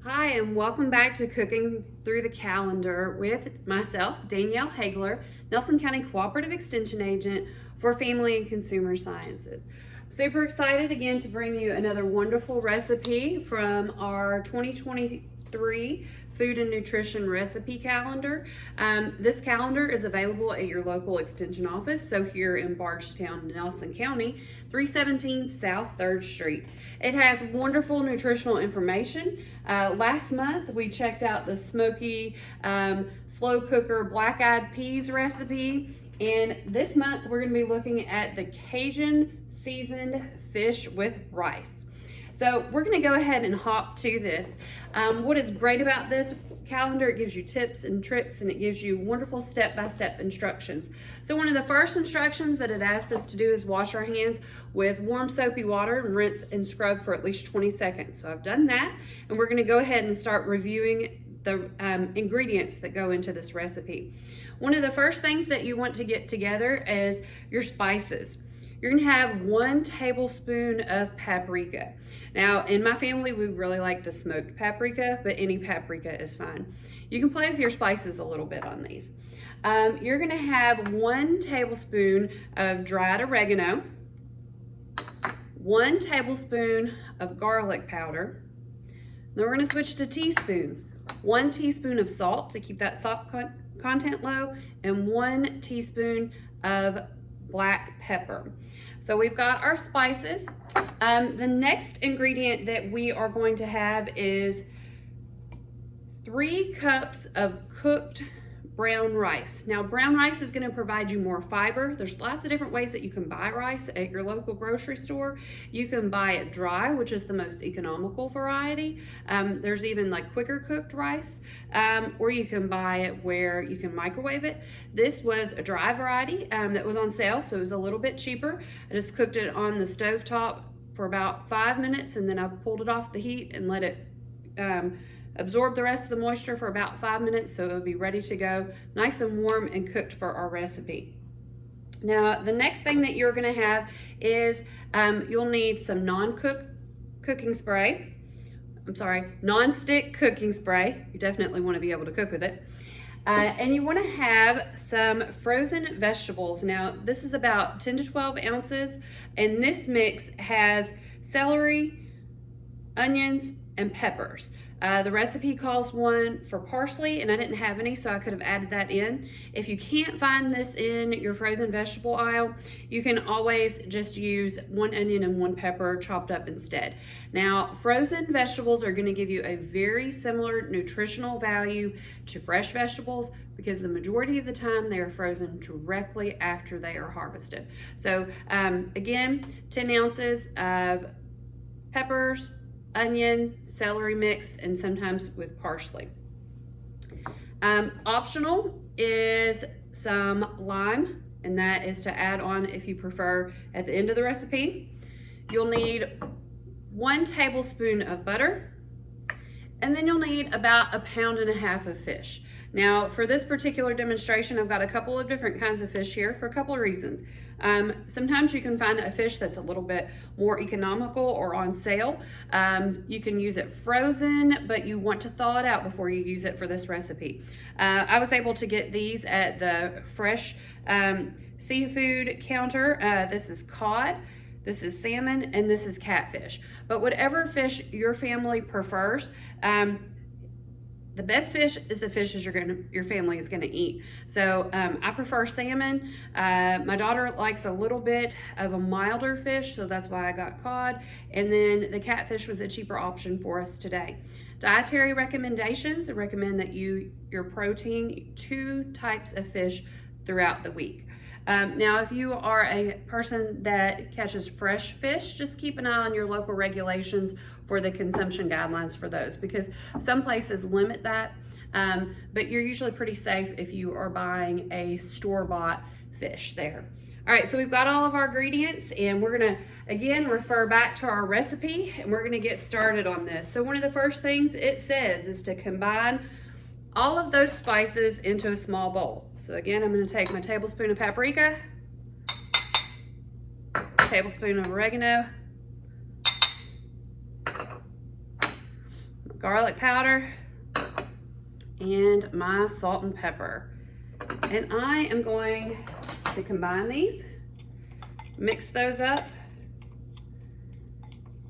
Hi, and welcome back to Cooking Through the Calendar with myself, Danielle Hagler, Nelson County Cooperative Extension Agent for Family and Consumer Sciences. Super excited again to bring you another wonderful recipe from our 2023 Food and Nutrition Recipe Calendar. This calendar is available at your local extension office, so here in Bardstown, Nelson County, 317 South 3rd Street. It has wonderful nutritional information. Last month we checked out the smoky slow cooker black-eyed peas recipe, and this month we're going to be looking at the Cajun seasoned fish with rice. So we're going to go ahead and hop to this. What is great about this calendar, it gives you tips and tricks, and it gives you wonderful step-by-step instructions. So one of the first instructions that it asks us to do is wash our hands with warm soapy water and rinse and scrub for at least 20 seconds. So I've done that, and we're going to go ahead and start reviewing the ingredients that go into this recipe. One of the first things that you want to get together is your spices. You're gonna have 1 tablespoon of paprika. Now, in my family, we really like the smoked paprika, but any paprika is fine. You can play with your spices a little bit on these. You're gonna have 1 tablespoon of dried oregano, 1 tablespoon of garlic powder. Then we're gonna switch to teaspoons. 1 teaspoon of salt to keep that salt content low, and 1 teaspoon of black pepper. So we've got our spices. The next ingredient that we are going to have is 3 cups of cooked brown rice. Now, brown rice is going to provide you more fiber. There's lots of different ways that you can buy rice at your local grocery store. You can buy it dry, which is the most economical variety. There's even like quicker cooked rice, or you can buy it where you can microwave it. This was a dry variety that was on sale, so it was a little bit cheaper. I just cooked it on the stovetop for about 5 minutes, and then I pulled it off the heat and let it absorb the rest of the moisture for about 5 minutes, so it'll be ready to go, nice and warm and cooked for our recipe. Now, the next thing that you're gonna have is you'll need some non-stick cooking spray. You definitely wanna be able to cook with it. And you wanna have some frozen vegetables. Now, this is about 10 to 12 ounces, and this mix has celery, onions, and peppers. The recipe calls one for parsley, and I didn't have any, so I could have added that in. If you can't find this in your frozen vegetable aisle, you can always just use 1 onion and 1 pepper chopped up instead. Now, frozen vegetables are going to give you a very similar nutritional value to fresh vegetables because the majority of the time they are frozen directly after they are harvested. So again, 10 ounces of peppers, onion, celery mix, and sometimes with parsley. Optional is some lime, and that is to add on if you prefer at the end of the recipe. You'll need 1 tablespoon of butter, and then you'll need about 1.5 pounds of fish. Now, for this particular demonstration, I've got a couple of different kinds of fish here for a couple of reasons. Sometimes you can find a fish that's a little bit more economical or on sale. You can use it frozen, but you want to thaw it out before you use it for this recipe. I was able to get these at the fresh seafood counter. This is cod, this is salmon, and this is catfish. But whatever fish your family prefers, the best fish is the fishes your family is gonna eat. So I prefer salmon. My daughter likes a little bit of a milder fish, so that's why I got cod. And then the catfish was a cheaper option for us today. Dietary recommendations recommend that your protein 2 types of fish throughout the week. Now, if you are a person that catches fresh fish, just keep an eye on your local regulations for the consumption guidelines for those, because some places limit that, but you're usually pretty safe if you are buying a store-bought fish there. All right, so we've got all of our ingredients, and we're gonna, again, refer back to our recipe, and we're gonna get started on this. So one of the first things it says is to combine all of those spices into a small bowl. So again, I'm gonna take my tablespoon of paprika, tablespoon of oregano, garlic powder, and my salt and pepper. And I am going to combine these, mix those up,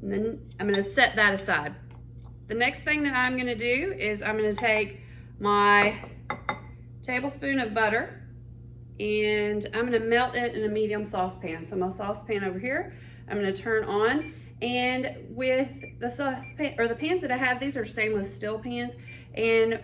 and then I'm going to set that aside. The next thing that I'm going to do is I'm going to take my tablespoon of butter and I'm going to melt it in a medium saucepan. So my saucepan over here, I'm going to turn on, and with the saucepan or the pans that I have, these are stainless steel pans, and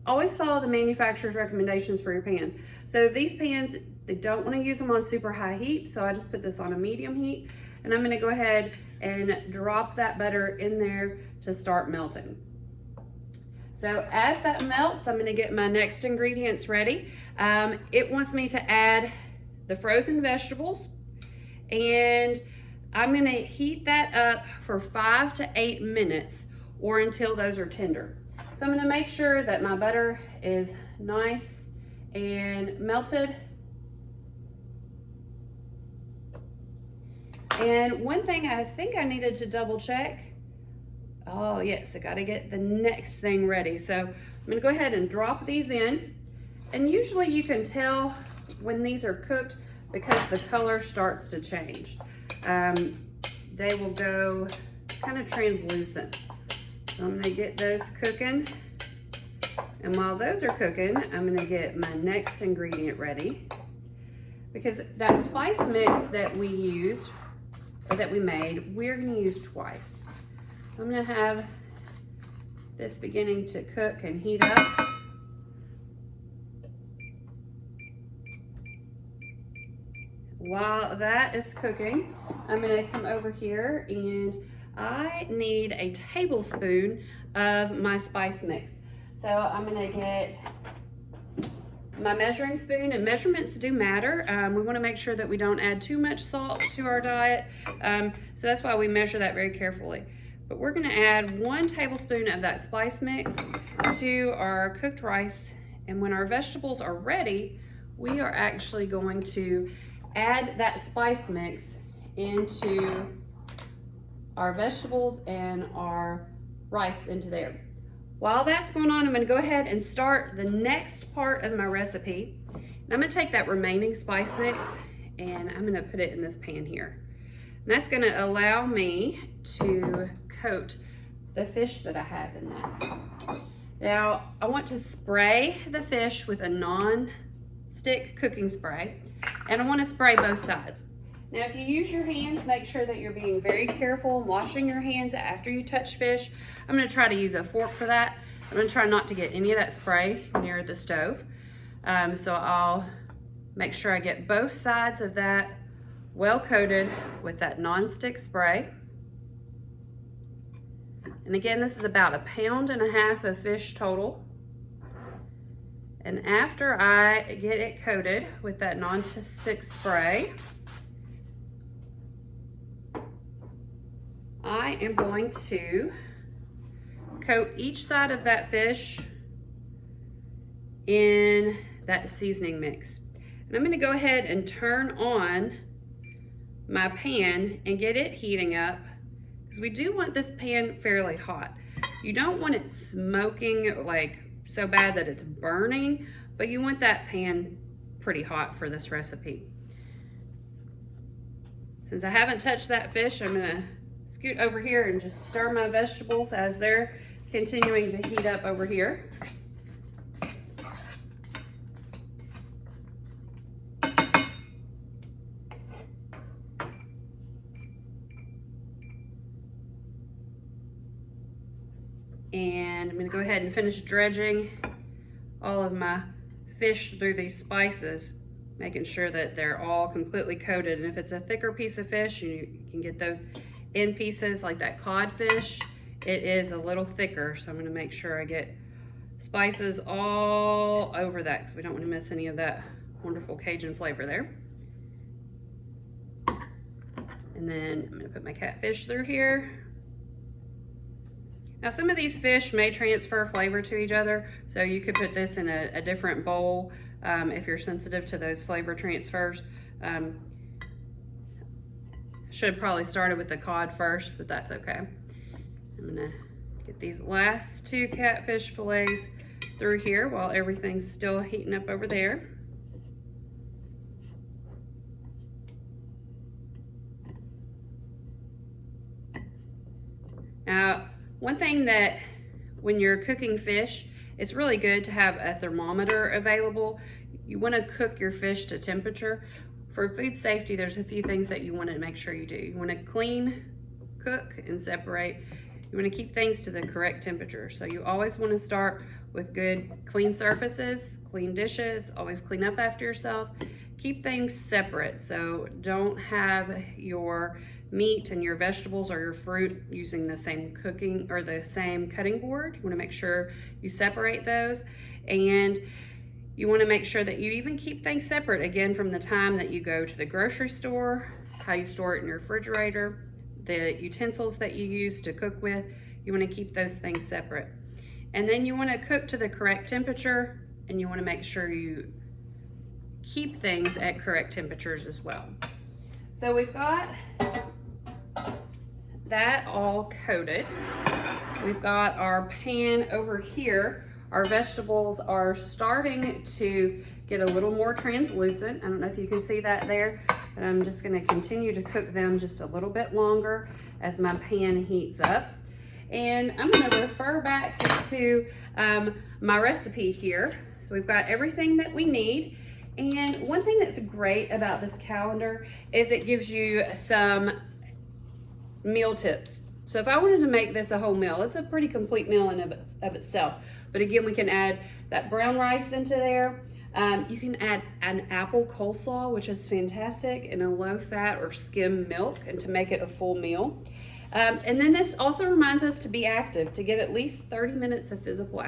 always follow the manufacturer's recommendations for your pans. So these pans, they don't want to use them on super high heat, so I just put this on a medium heat, and I'm going to go ahead and drop that butter in there to start melting. So as that melts, I'm going to get my next ingredients ready. It wants me to add the frozen vegetables, and I'm going to heat that up for 5 to 8 minutes or until those are tender. So I'm going to make sure that my butter is nice and melted. And one thing I think I needed to double check. Oh yes, I got to get the next thing ready. So I'm going to go ahead and drop these in. And usually you can tell when these are cooked because the color starts to change. They will go kind of translucent. So I'm going to get those cooking. And while those are cooking, I'm going to get my next ingredient ready, because that spice mix that we used, or that we made, we're going to use twice. So I'm going to have this beginning to cook and heat up. While that is cooking, I'm going to come over here and I need a tablespoon of my spice mix. So I'm going to get my measuring spoon, and measurements do matter. We want to make sure that we don't add too much salt to our diet. So that's why we measure that very carefully. But we're going to add 1 tablespoon of that spice mix to our cooked rice. And when our vegetables are ready, we are actually going to add that spice mix into our vegetables and our rice into there. While that's going on, I'm going to go ahead and start the next part of my recipe. And I'm going to take that remaining spice mix and I'm going to put it in this pan here. And that's going to allow me to coat the fish that I have in that. Now, I want to spray the fish with a non-stick cooking spray, and I want to spray both sides. Now, if you use your hands, make sure that you're being very careful and washing your hands after you touch fish. I'm going to try to use a fork for that. I'm going to try not to get any of that spray near the stove. So I'll make sure I get both sides of that well coated with that non-stick spray. And again, this is about 1.5 pounds of fish total. And after I get it coated with that non-stick spray, I am going to coat each side of that fish in that seasoning mix. And I'm going to go ahead and turn on my pan and get it heating up, because we do want this pan fairly hot. You don't want it smoking like so bad that it's burning, but you want that pan pretty hot for this recipe. Since I haven't touched that fish, I'm going to scoot over here and just stir my vegetables as they're continuing to heat up over here. And I'm going to go ahead and finish dredging all of my fish through these spices, making sure that they're all completely coated. And if it's a thicker piece of fish, you can get those in pieces like that codfish. It is a little thicker, so I'm going to make sure I get spices all over that, because we don't want to miss any of that wonderful Cajun flavor there. And then I'm going to put my catfish through here. Now, some of these fish may transfer flavor to each other, so you could put this in a different bowl if you're sensitive to those flavor transfers. Should have probably started with the cod first, but that's okay. I'm gonna Get these last 2 catfish fillets through here while everything's still heating up over there. Now, one thing that when you're cooking fish, it's really good to have a thermometer available. You want to cook your fish to temperature. For food safety, there's a few things that you want to make sure you do. You want to clean, cook, and separate. You want to keep things to the correct temperature. So you always want to start with good clean surfaces, clean dishes, always clean up after yourself. Keep things separate. So don't have your meat and your vegetables or your fruit using the same cooking or the same cutting board. You want to make sure you separate those, and you want to make sure that you even keep things separate again from the time that you go to the grocery store, how you store it in your refrigerator, the utensils that you use to cook with. You want to keep those things separate. And then you want to cook to the correct temperature, and you want to make sure you keep things at correct temperatures as well. So we've got that all coated. We've got our pan over here. Our vegetables are starting to get a little more translucent. I don't know if you can see that there, but I'm just going to continue to cook them just a little bit longer as my pan heats up. And I'm going to refer back to my recipe here. So we've got everything that we need. And one thing that's great about this calendar is it gives you some meal tips. So if I wanted to make this a whole meal, it's a pretty complete meal in of itself. But again, we can add that brown rice into there. You can add an apple coleslaw, which is fantastic, in a low fat or skim milk, and to make it a full meal. And then this also reminds us to be active, to get at least 30 minutes of physical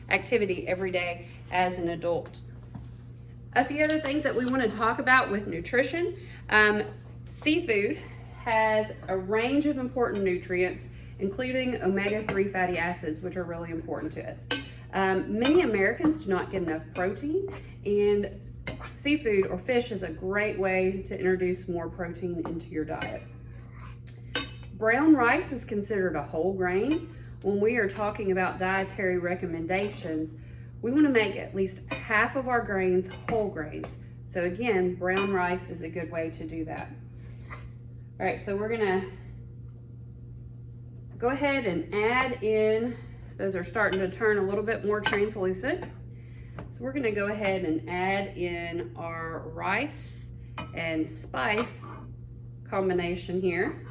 activity every day as an adult. A few other things that we want to talk about with nutrition. Seafood has a range of important nutrients, including omega-3 fatty acids, which are really important to us. Many Americans do not get enough protein, and seafood or fish is a great way to introduce more protein into your diet. Brown rice is considered a whole grain. When we are talking about dietary recommendations, we want to make at least half of our grains whole grains. So again, brown rice is a good way to do that. All right, so we're gonna go ahead and add in, those are starting to turn a little bit more translucent. So we're gonna go ahead and add in our rice and spice combination here.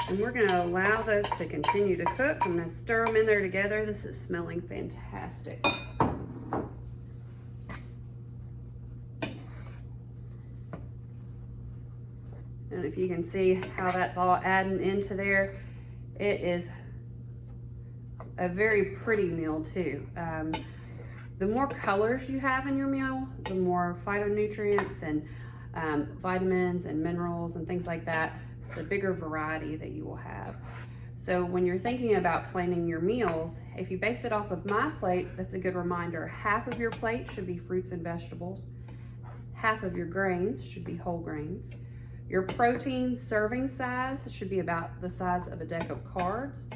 And we're gonna allow those to continue to cook. I'm gonna stir them in there together. This is smelling fantastic. And if you can see how that's all adding into there, it is a very pretty meal too. The more colors you have in your meal, the more phytonutrients and vitamins and minerals and things like that, the bigger variety that you will have. So when you're thinking about planning your meals, if you base it off of my plate, that's a good reminder. Half of your plate should be fruits and vegetables. Half of your grains should be whole grains. Your protein serving size should be about the size of a deck of cards.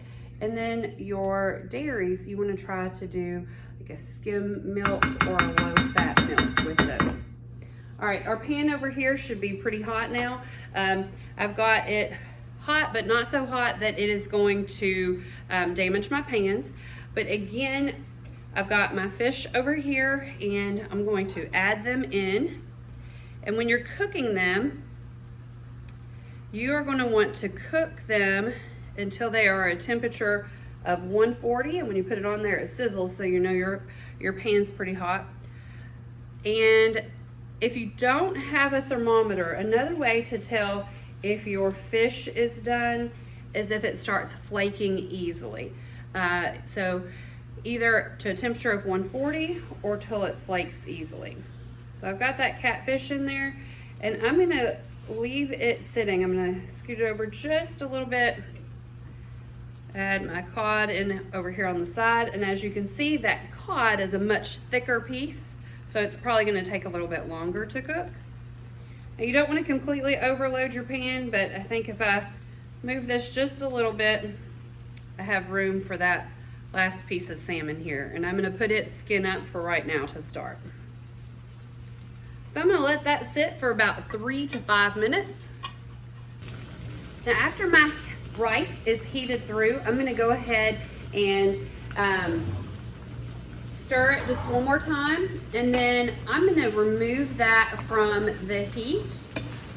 And then your dairies, you want to try to do like a skim milk or a low fat milk with those. All right, our pan over here should be pretty hot now. I've got it hot, but not so hot that it is going to damage my pans. But again, I've got my fish over here and I'm going to add them in. And when you're cooking them, you are going to want to cook them until they are a temperature of 140. And when you put it on there, it sizzles, so you know your pan's pretty hot. And if you don't have a thermometer, another way to tell if your fish is done is if it starts flaking easily. So either to a temperature of 140 or till it flakes easily. So I've got that catfish in there, and I'm gonna leave it sitting. I'm gonna scoot it over just a little bit, add my cod in over here on the side, and as you can see, that cod is a much thicker piece, so it's probably gonna take a little bit longer to cook. Now, you don't want to completely overload your pan, but I think if I move this just a little bit, I have room for that last piece of salmon here. And I'm going to put it skin up for right now to start. So I'm going to let that sit for about 3 to 5 minutes. Now after my rice is heated through, I'm going to go ahead and stir it just one more time, and then I'm going to remove that from the heat,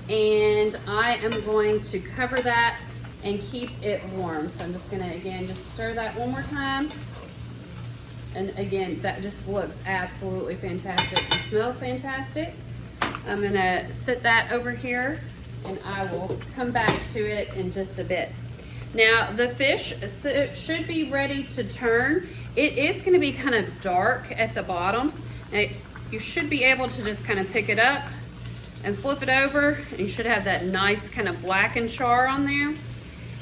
and I am going to cover that and keep it warm. So I'm just going to again just stir that one more time, and again that just looks absolutely fantastic. It smells fantastic. I'm going to sit that over here, and I will come back to it in just a bit. Now the fish should be ready to turn. It is going to be kind of dark at the bottom. Now, you should be able to just kind of pick it up and flip it over, and you should have that nice kind of blackened char on there.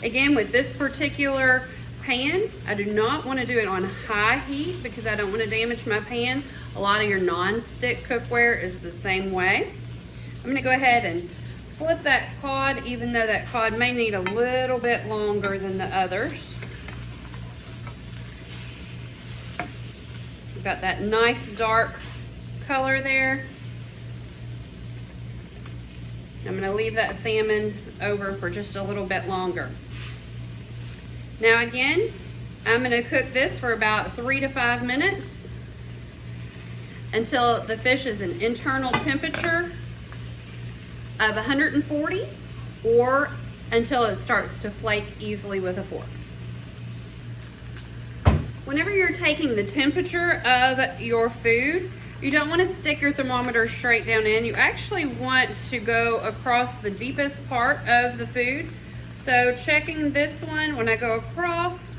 Again, with this particular pan, I do not want to do it on high heat because I don't want to damage my pan. A lot of your non-stick cookware is the same way. I'm going to go ahead and flip that cod, even though that cod may need a little bit longer than the others. We've got that nice dark color there. I'm going to leave that salmon over for just a little bit longer. Now again, I'm going to cook this for about 3 to 5 minutes until the fish is an internal temperature of 140, or until it starts to flake easily with a fork. Whenever you're taking the temperature of your food, you don't want to stick your thermometer straight down in. You actually want to go across the deepest part of the food. So checking this one, when I go across,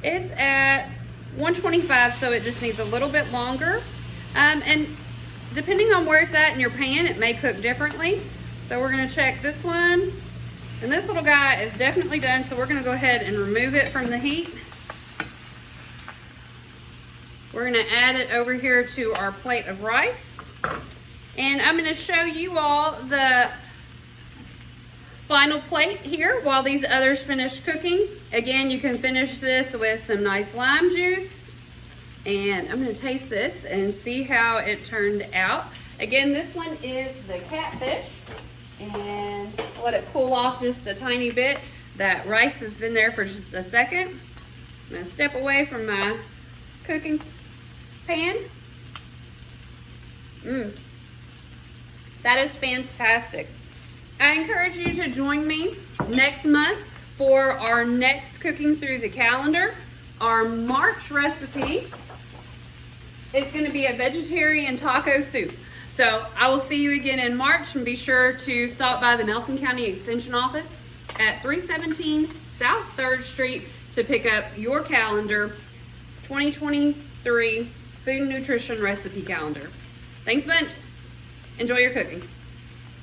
it's at 125, so it just needs a little bit longer. And depending on where it's at in your pan, it may cook differently. So we're going to check this one, and this little guy is definitely done, so we're going to go ahead and remove it from the heat. We're going to add it over here to our plate of rice, and I'm going to show you all the final plate here while these others finish cooking. Again, you can finish this with some nice lime juice, and I'm going to taste this and see how it turned out. Again, this one is the catfish. And let it cool off just a tiny bit. That rice has been there for just a second. I'm going to step away from my cooking pan. That is fantastic. I encourage you to join me next month for our next Cooking Through the Calendar. Our March recipe is going to be a vegetarian taco soup. So I will see you again in March, and be sure to stop by the Nelson County Extension Office at 317 South 3rd Street to pick up your calendar, 2023 Food and Nutrition Recipe Calendar. Thanks a bunch. Enjoy your cooking.